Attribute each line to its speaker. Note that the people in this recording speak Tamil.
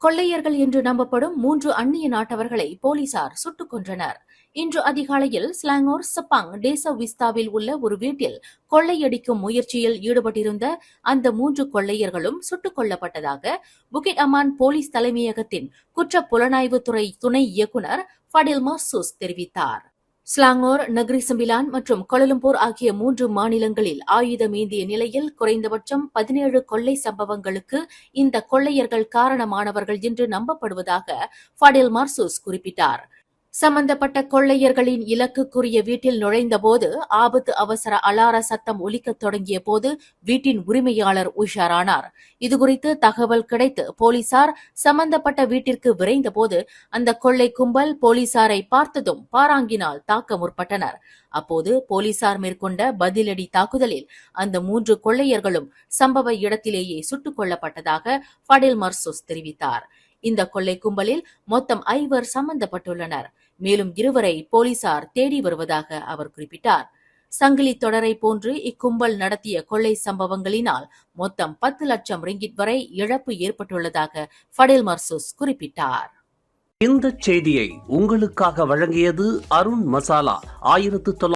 Speaker 1: கொள்ளையர்கள் என்று நம்பப்படும் 3 அந்நிய நாட்டவர்களை போலீசார் சுட்டுக் கொன்றனர். இன்று அதிகாலையில் ஸ்லாங்கோர் சப்பாங் டேசா விஸ்தாவில் உள்ள ஒரு வீட்டில் கொள்ளையடிக்கும் முயற்சியில் ஈடுபட்டிருந்த அந்த 3 கொள்ளையர்களும் சுட்டுக் கொல்லப்பட்டதாக புகிட் அமான் போலீஸ் தலைமையகத்தின் குற்ற புலனாய்வுத்துறை துணை இயக்குநர் ஃபடில் மர்சூஸ் தெரிவித்தார். ஸ்லாங்கோர், நக்ரி சம்பிலான் மற்றும் கோலாலம்பூர் ஆகிய 3 மாநிலங்களில் ஆயுதமேந்திய நிலையில் குறைந்தபட்சம் 17 கொள்ளை சம்பவங்களுக்கு இந்த கொள்ளையர்கள் காரணமானவர்கள் என்று நம்பப்படுவதாக ஃபடில் மர்சூஸ் குறிப்பிட்டார். சம்பந்தப்பட்ட கொள்ளையர்களின் இலக்குக்குரிய வீட்டில் நுழைந்தபோது ஆபத்து அவசர அலார சத்தம் ஒலிக்கத் தொடங்கிய போது வீட்டின் உரிமையாளர் உஷாரானார். இதுகுறித்து தகவல் கிடைத்து போலீசார் சம்பந்தப்பட்ட வீட்டிற்கு விரைந்தபோது அந்த கொள்ளை கும்பல் போலீசாரை பார்த்ததும் பாராங்கினால் தாக்க முற்பட்டனர். அப்போது போலீசார் மேற்கொண்ட பதிலடி தாக்குதலில் அந்த 3 கொள்ளையர்களும் சம்பவ இடத்திலேயே சுட்டுக் கொல்லப்பட்டதாக ஃபடில் மர்சூஸ் தெரிவித்தார். இந்த கொள்ளை கும்பலில் மொத்தம் 5 சம்பந்தப்பட்டுள்ளனர். மேலும் 2 போலீசார் தேடி வருவதாக அவர் குறிப்பிட்டார். சங்கிலி தொடரை போன்று இக்கும்பல் நடத்திய கொள்ளை சம்பவங்களினால் மொத்தம் 10 லட்சம் ரிங்கிட் வரை இழப்பு ஏற்பட்டுள்ளதாக ஃபடில் மர்சூஸ் குறிப்பிட்டார்.
Speaker 2: இந்த செய்தியை உங்களுக்காக வழங்கியது அருண் மசாலா.